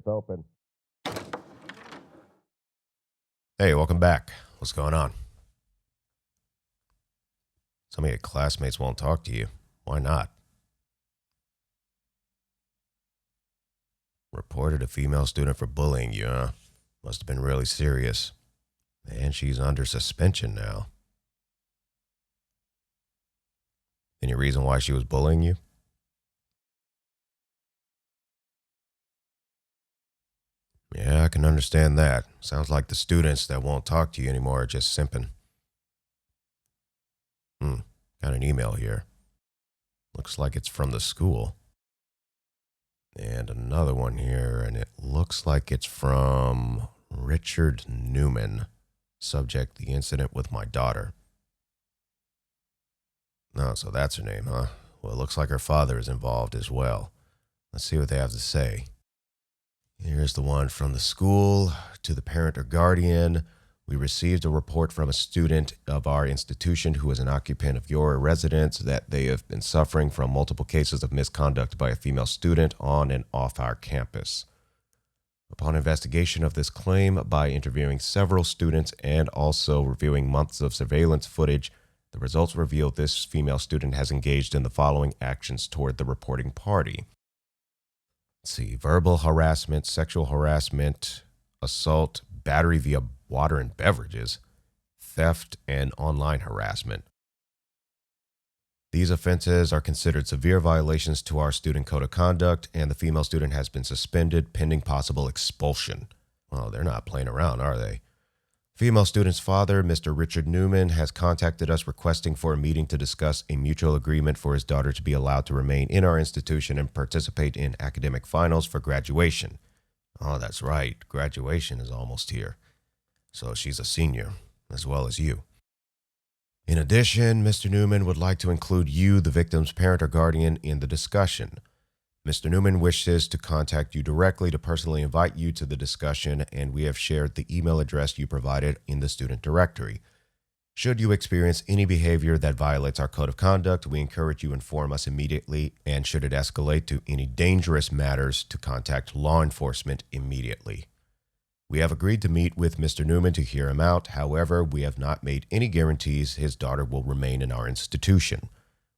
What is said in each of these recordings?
It's open. Hey, welcome back. What's going on? Some of your classmates won't talk to you. Why not? Reported a female student for bullying you, huh? Must have been really serious. And she's under suspension now. Any reason why she was bullying you? Yeah, I can understand that. Sounds like the students that won't talk to you anymore are just simping. Got an email here. Looks like it's from the school. And another one here, and it looks like it's from Richard Newman. Subject, the incident with my daughter. No, so that's her name, huh? Well, it looks like her father is involved as well. Let's see what they have to say. Here's the one from the school. To the parent or guardian, we received a report from a student of our institution who is an occupant of your residence that they have been suffering from multiple cases of misconduct by a female student on and off our campus. Upon investigation of this claim by interviewing several students and also reviewing months of surveillance footage, the results revealed this female student has engaged in the following actions toward the reporting party. Let's see, verbal harassment, sexual harassment, assault, battery via water and beverages, theft, and online harassment. These offenses are considered severe violations to our student code of conduct, and the female student has been suspended pending possible expulsion. Well, they're not playing around, are they? Female student's father, Mr. Richard Newman, has contacted us requesting for a meeting to discuss a mutual agreement for his daughter to be allowed to remain in our institution and participate in academic finals for graduation. Oh, that's right. Graduation is almost here. So she's a senior, as well as you. In addition, Mr. Newman would like to include you, the victim's parent or guardian, in the discussion. Mr. Newman wishes to contact you directly to personally invite you to the discussion, and we have shared the email address you provided in the student directory. Should you experience any behavior that violates our code of conduct, we encourage you to inform us immediately, and should it escalate to any dangerous matters, to contact law enforcement immediately. We have agreed to meet with Mr. Newman to hear him out. However, we have not made any guarantees his daughter will remain in our institution.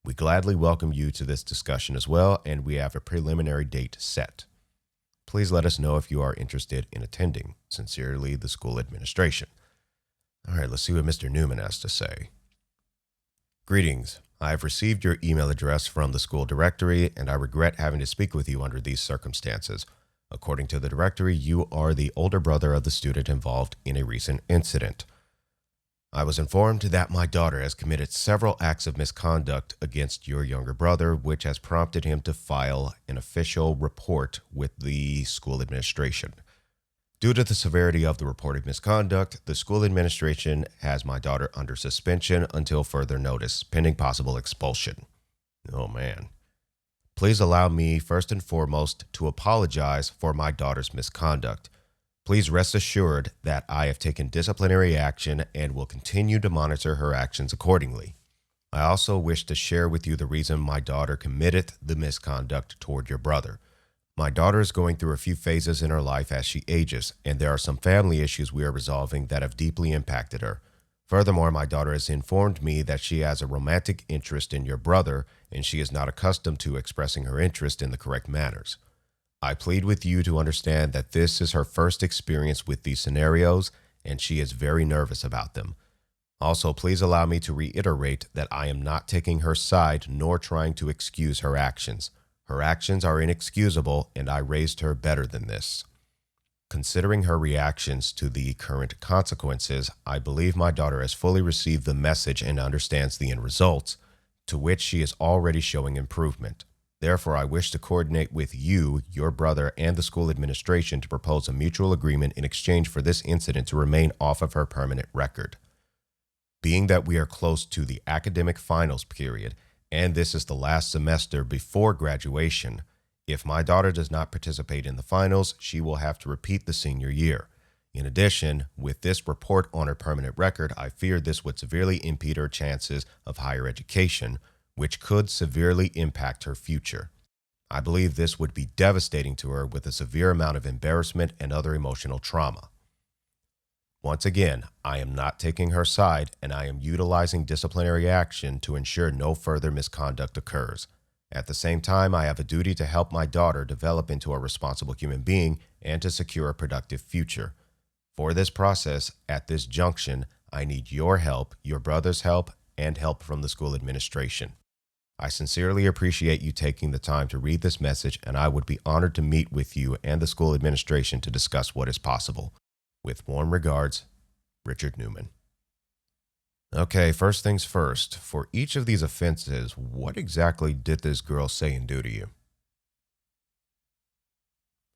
We gladly welcome you to this discussion as well, and we have a preliminary date set. Please let us know if you are interested in attending. Sincerely, the school administration. All right, let's see what Mr. Newman has to say. Greetings. I have received your email address from the school directory, and I regret having to speak with you under these circumstances. According to the directory, you are the older brother of the student involved in a recent incident. I was informed that my daughter has committed several acts of misconduct against your younger brother, which has prompted him to file an official report with the school administration. Due to the severity of the reported misconduct, the school administration has my daughter under suspension until further notice, pending possible expulsion. Oh, man. Please allow me, first and foremost, to apologize for my daughter's misconduct. Please rest assured that I have taken disciplinary action and will continue to monitor her actions accordingly. I also wish to share with you the reason my daughter committed the misconduct toward your brother. My daughter is going through a few phases in her life as she ages, and there are some family issues we are resolving that have deeply impacted her. Furthermore, my daughter has informed me that she has a romantic interest in your brother, and she is not accustomed to expressing her interest in the correct manners. I plead with you to understand that this is her first experience with these scenarios, and she is very nervous about them. Also, please allow me to reiterate that I am not taking her side nor trying to excuse her actions. Her actions are inexcusable, and I raised her better than this. Considering her reactions to the current consequences, I believe my daughter has fully received the message and understands the end results, to which she is already showing improvement. Therefore, I wish to coordinate with you, your brother, and the school administration to propose a mutual agreement in exchange for this incident to remain off of her permanent record. Being that we are close to the academic finals period, and this is the last semester before graduation, if my daughter does not participate in the finals, she will have to repeat the senior year. In addition, with this report on her permanent record, I fear this would severely impede her chances of higher education, which could severely impact her future. I believe this would be devastating to her with a severe amount of embarrassment and other emotional trauma. Once again, I am not taking her side, and I am utilizing disciplinary action to ensure no further misconduct occurs. At the same time, I have a duty to help my daughter develop into a responsible human being and to secure a productive future. For this process, at this junction, I need your help, your brother's help, and help from the school administration. I sincerely appreciate you taking the time to read this message, and I would be honored to meet with you and the school administration to discuss what is possible. With warm regards, Richard Newman. Okay, first things first. For each of these offenses, what exactly did this girl say and do to you?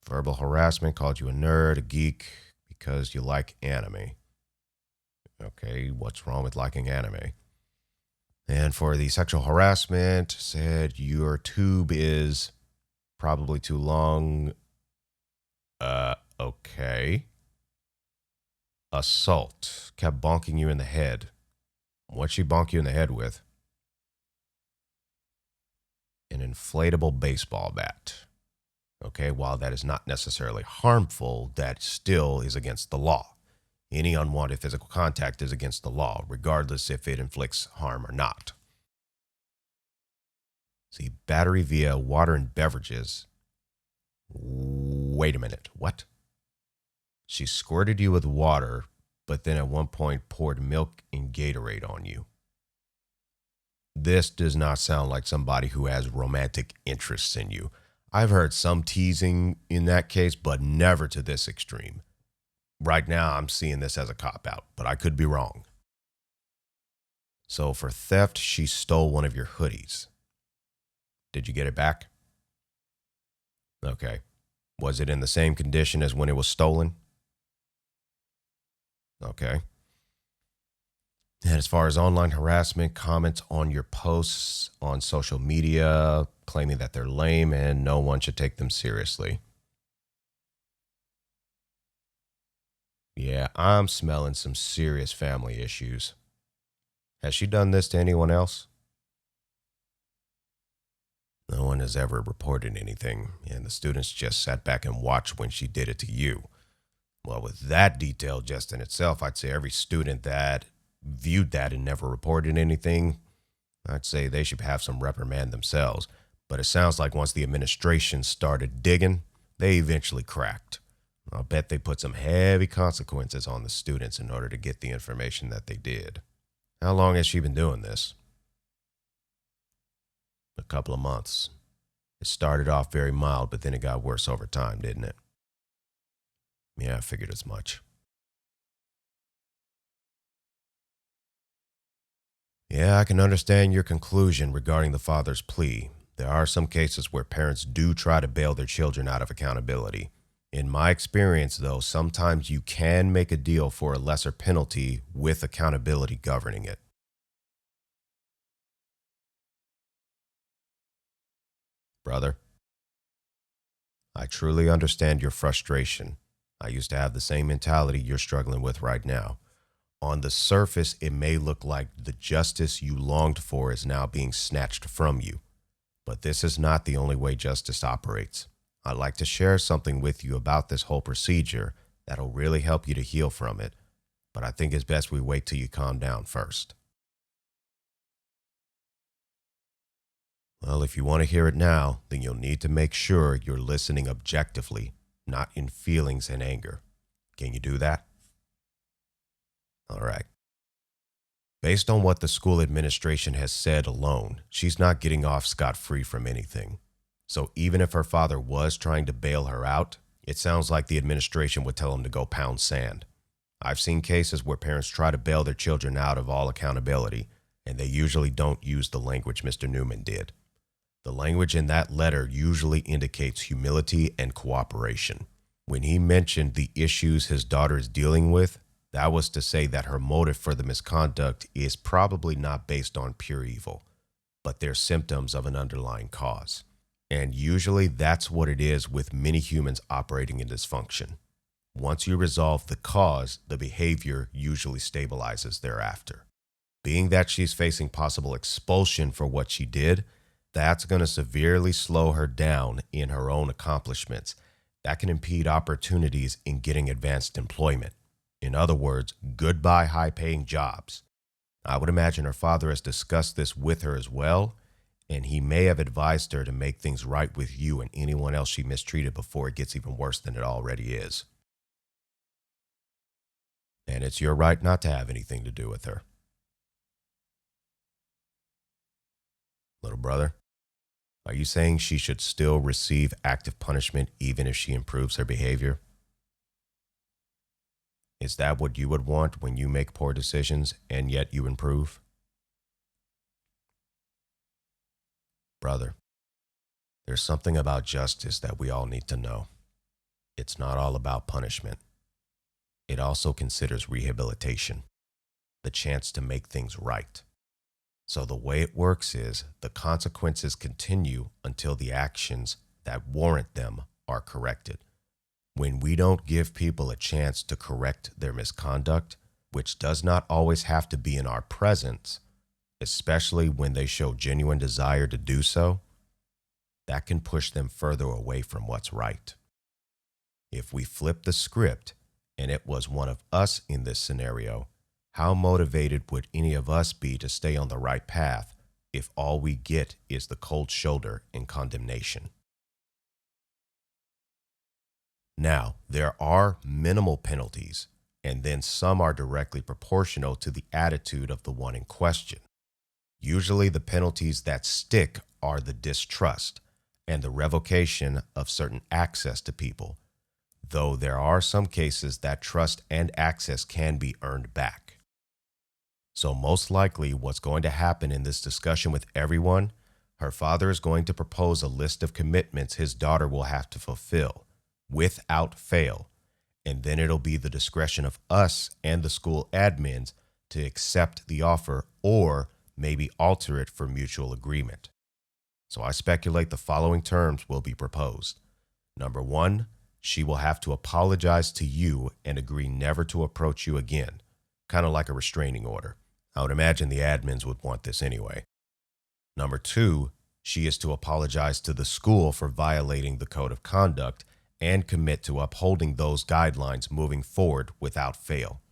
Verbal harassment, called you a nerd, a geek, because you like anime. Okay, what's wrong with liking anime? And for the sexual harassment, said your tube is probably too long. Okay. Assault, kept bonking you in the head. What'd she bonk you in the head with? An inflatable baseball bat. Okay, while that is not necessarily harmful, that still is against the law. Any unwanted physical contact is against the law, regardless if it inflicts harm or not. See, battery via water and beverages. Wait a minute, what? She squirted you with water, but then at one point poured milk and Gatorade on you. This does not sound like somebody who has romantic interests in you. I've heard some teasing in that case, but never to this extreme. Right now, I'm seeing this as a cop-out, but I could be wrong. So for theft, she stole one of your hoodies. Did you get it back? Okay. Was it in the same condition as when it was stolen? Okay. And as far as online harassment, comments on your posts on social media, claiming that they're lame and no one should take them seriously. Yeah, I'm smelling some serious family issues. Has she done this to anyone else? No one has ever reported anything, and the students just sat back and watched when she did it to you. Well, with that detail just in itself, I'd say every student that viewed that and never reported anything, I'd say they should have some reprimand themselves. But it sounds like once the administration started digging, they eventually cracked. I'll bet they put some heavy consequences on the students in order to get the information that they did. How long has she been doing this? A couple of months. It started off very mild, but then it got worse over time, didn't it? Yeah, I figured as much. Yeah, I can understand your conclusion regarding the father's plea. There are some cases where parents do try to bail their children out of accountability. In my experience, though, sometimes you can make a deal for a lesser penalty with accountability governing it. Brother, I truly understand your frustration. I used to have the same mentality you're struggling with right now. On the surface, it may look like the justice you longed for is now being snatched from you. But this is not the only way justice operates. I'd like to share something with you about this whole procedure that'll really help you to heal from it. But I think it's best we wait till you calm down first. Well, if you want to hear it now, then you'll need to make sure you're listening objectively, not in feelings and anger. Can you do that? All right. Based on what the school administration has said alone, she's not getting off scot-free from anything. So even if her father was trying to bail her out, it sounds like the administration would tell him to go pound sand. I've seen cases where parents try to bail their children out of all accountability, and they usually don't use the language Mr. Newman did. The language in that letter usually indicates humility and cooperation. When he mentioned the issues his daughter is dealing with, that was to say that her motive for the misconduct is probably not based on pure evil, but they're symptoms of an underlying cause. And usually that's what it is with many humans operating in dysfunction. Once you resolve the cause, the behavior usually stabilizes thereafter. Being that she's facing possible expulsion for what she did, that's going to severely slow her down in her own accomplishments. That can impede opportunities in getting advanced employment. In other words, goodbye high-paying jobs. I would imagine her father has discussed this with her as well, and he may have advised her to make things right with you and anyone else she mistreated before it gets even worse than it already is. And it's your right not to have anything to do with her. Little brother, are you saying she should still receive active punishment even if she improves her behavior? Is that what you would want when you make poor decisions and yet you improve? Brother, there's something about justice that we all need to know. It's not all about punishment. It also considers rehabilitation, the chance to make things right. So the way it works is the consequences continue until the actions that warrant them are corrected. When we don't give people a chance to correct their misconduct, which does not always have to be in our presence, especially when they show genuine desire to do so, that can push them further away from what's right. If we flip the script and it was one of us in this scenario, how motivated would any of us be to stay on the right path if all we get is the cold shoulder and condemnation? Now, there are minimal penalties, and then some are directly proportional to the attitude of the one in question. Usually the penalties that stick are the distrust and the revocation of certain access to people, though there are some cases that trust and access can be earned back. So most likely what's going to happen in this discussion with everyone, her father is going to propose a list of commitments his daughter will have to fulfill without fail, and then it'll be the discretion of us and the school admins to accept the offer or maybe alter it for mutual agreement. So I speculate the following terms will be proposed. Number 1, she will have to apologize to you and agree never to approach you again, kind of like a restraining order. I would imagine the admins would want this anyway. Number 2, she is to apologize to the school for violating the code of conduct and commit to upholding those guidelines moving forward without fail.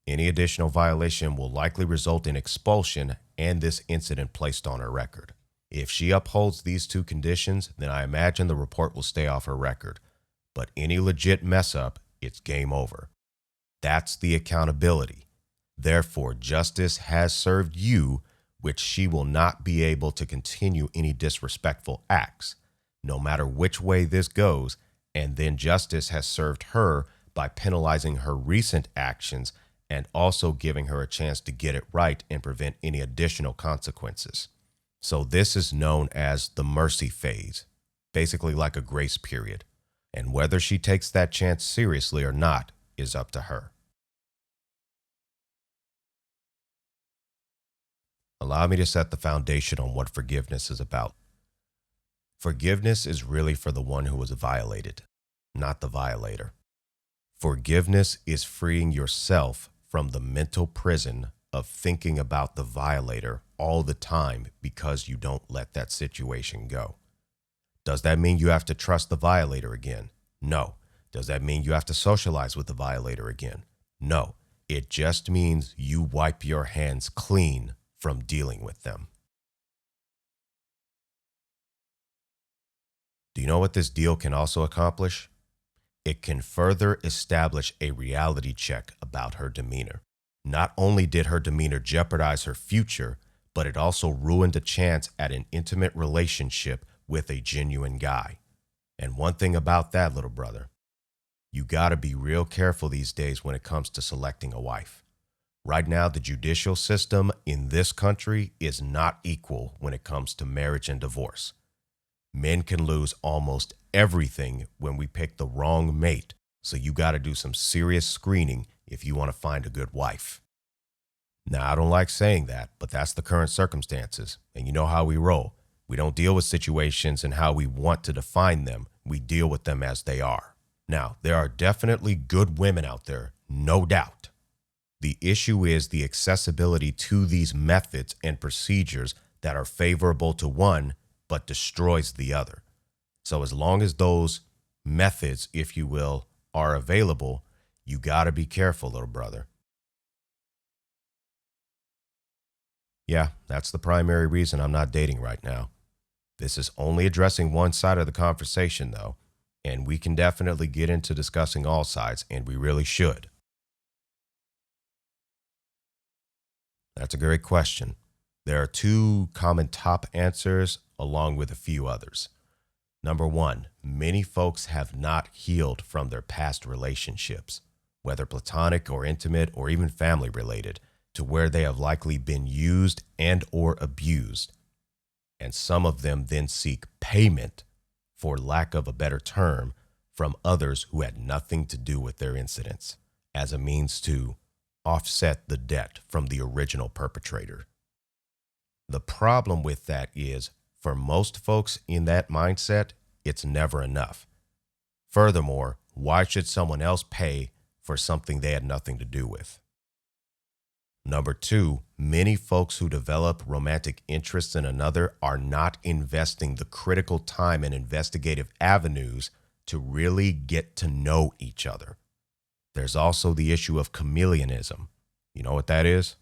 Any additional violation will likely result in expulsion and this incident placed on her record. If she upholds these 2 conditions, then I imagine the report will stay off her record. But any legit mess up, it's game over. That's the accountability. Therefore, justice has served you, which she will not be able to continue any disrespectful acts, no matter which way this goes. And then justice has served her by penalizing her recent actions and also giving her a chance to get it right and prevent any additional consequences. So this is known as the mercy phase, basically like a grace period. And whether she takes that chance seriously or not is up to her. Allow me to set the foundation on what forgiveness is about. Forgiveness is really for the one who was violated, not the violator. Forgiveness is freeing yourself from the mental prison of thinking about the violator all the time because you don't let that situation go. Does that mean you have to trust the violator again? No. Does that mean you have to socialize with the violator again? No. It just means you wipe your hands clean from dealing with them. Do you know what this deal can also accomplish? It can further establish a reality check about her demeanor. Not only did her demeanor jeopardize her future, but it also ruined a chance at an intimate relationship with a genuine guy. And one thing about that, little brother, you gotta be real careful these days when it comes to selecting a wife. Right now, the judicial system in this country is not equal when it comes to marriage and divorce. Men can lose almost everything when we pick the wrong mate, so you gotta do some serious screening if you want to find a good wife. Now, I don't like saying that, but that's the current circumstances, and you know how we roll. We don't deal with situations and how we want to define them. We deal with them as they are. Now, there are definitely good women out there, no doubt. The issue is the accessibility to these methods and procedures that are favorable to one but destroys the other. So as long as those methods, if you will, are available, you got to be careful, little brother. Yeah, that's the primary reason I'm not dating right now. This is only addressing one side of the conversation, though, and we can definitely get into discussing all sides, and we really should. That's a great question. There are two common top answers, along with a few others. Number one, many folks have not healed from their past relationships, whether platonic or intimate or even family related, to where they have likely been used and or abused. And some of them then seek payment, for lack of a better term, from others who had nothing to do with their incidents, as a means to offset the debt from the original perpetrator. The problem with that is, for most folks in that mindset, it's never enough. Furthermore, why should someone else pay for something they had nothing to do with? Number two, many folks who develop romantic interests in another are not investing the critical time and investigative avenues to really get to know each other. There's also the issue of chameleonism. You know what that is?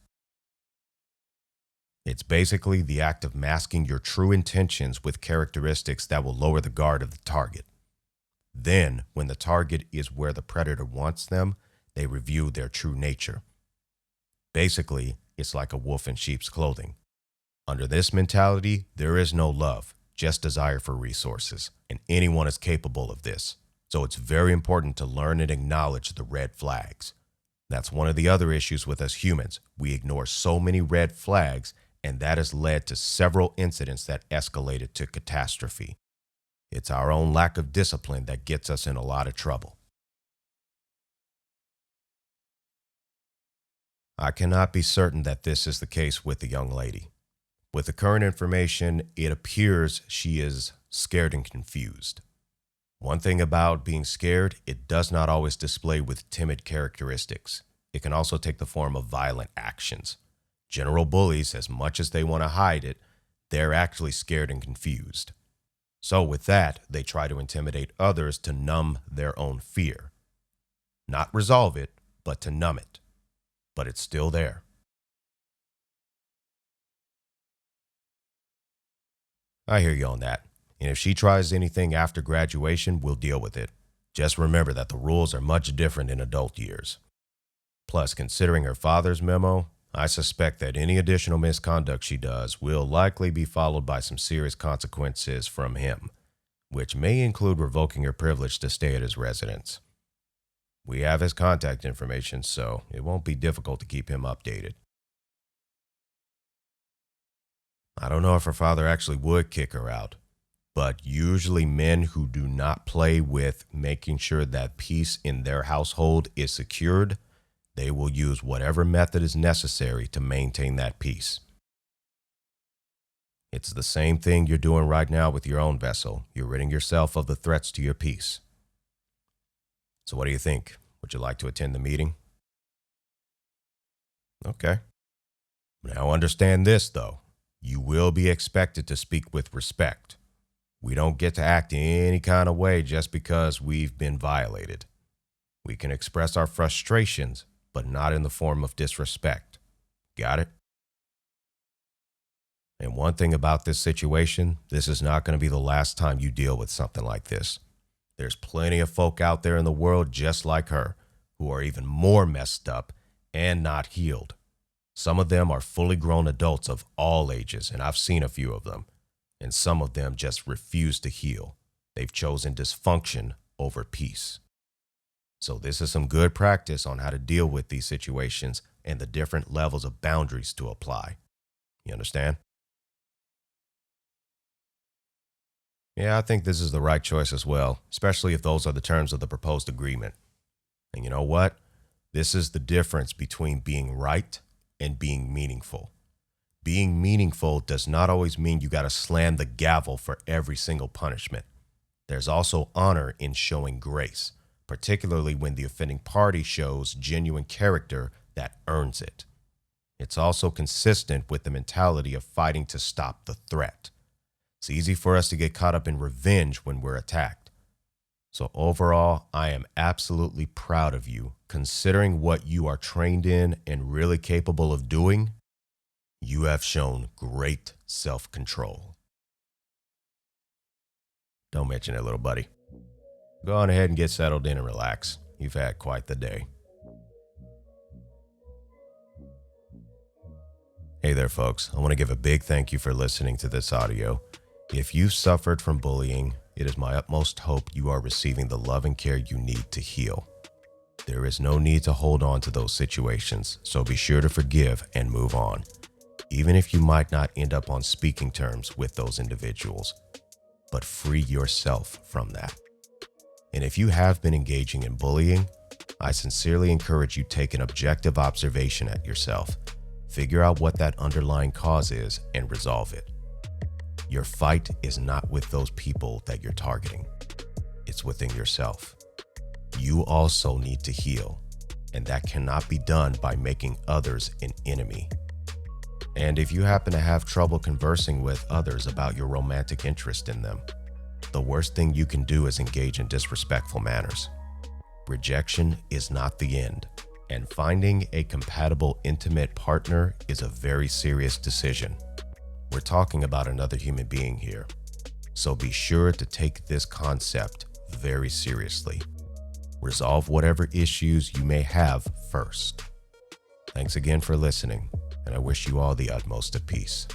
It's basically the act of masking your true intentions with characteristics that will lower the guard of the target. Then, when the target is where the predator wants them, they reveal their true nature. Basically, it's like a wolf in sheep's clothing. Under this mentality, there is no love, just desire for resources, and anyone is capable of this. So it's very important to learn and acknowledge the red flags. That's one of the other issues with us humans. We ignore so many red flags, and that has led to several incidents that escalated to catastrophe. It's our own lack of discipline that gets us in a lot of trouble. I cannot be certain that this is the case with the young lady. With the current information, it appears she is scared and confused. One thing about being scared, it does not always display with timid characteristics. It can also take the form of violent actions. General bullies, as much as they want to hide it, they're actually scared and confused. So with that, they try to intimidate others to numb their own fear. Not resolve it, but to numb it. But it's still there. I hear you on that. And if she tries anything after graduation, we'll deal with it. Just remember that the rules are much different in adult years. Plus, considering her father's memo, I suspect that any additional misconduct she does will likely be followed by some serious consequences from him, which may include revoking her privilege to stay at his residence. We have his contact information, so it won't be difficult to keep him updated. I don't know if her father actually would kick her out, but usually men who do not play with making sure that peace in their household is secured, they will use whatever method is necessary to maintain that peace. It's the same thing you're doing right now with your own vessel. You're ridding yourself of the threats to your peace. So what do you think? Would you like to attend the meeting? Okay. Now understand this, though. You will be expected to speak with respect. We don't get to act in any kind of way just because we've been violated. We can express our frustrations, but not in the form of disrespect. Got it? And one thing about this situation, this is not going to be the last time you deal with something like this. There's plenty of folk out there in the world just like her, who are even more messed up and not healed. Some of them are fully grown adults of all ages, and I've seen a few of them. And some of them just refuse to heal. They've chosen dysfunction over peace. So this is some good practice on how to deal with these situations and the different levels of boundaries to apply. You understand? Yeah, I think this is the right choice as well, especially if those are the terms of the proposed agreement. And you know what? This is the difference between being right and being meaningful. Being meaningful does not always mean you got to slam the gavel for every single punishment. There's also honor in showing grace, particularly when the offending party shows genuine character that earns it. It's also consistent with the mentality of fighting to stop the threat. It's easy for us to get caught up in revenge when we're attacked. So overall, I am absolutely proud of you. Considering what you are trained in and really capable of doing, you have shown great self-control. Don't mention it, little buddy. Go on ahead and get settled in and relax. You've had quite the day. Hey there, folks. I want to give a big thank you for listening to this audio. If you've suffered from bullying, it is my utmost hope you are receiving the love and care you need to heal. There is no need to hold on to those situations, so be sure to forgive and move on, even if you might not end up on speaking terms with those individuals. But free yourself from that. And if you have been engaging in bullying, I sincerely encourage you to take an objective observation at yourself. Figure out what that underlying cause is and resolve it. Your fight is not with those people that you're targeting. It's within yourself. You also need to heal, and that cannot be done by making others an enemy. And if you happen to have trouble conversing with others about your romantic interest in them, the worst thing you can do is engage in disrespectful manners. Rejection is not the end, and finding a compatible, intimate partner is a very serious decision. We're talking about another human being here, so be sure to take this concept very seriously. Resolve whatever issues you may have first. Thanks again for listening, and I wish you all the utmost of peace.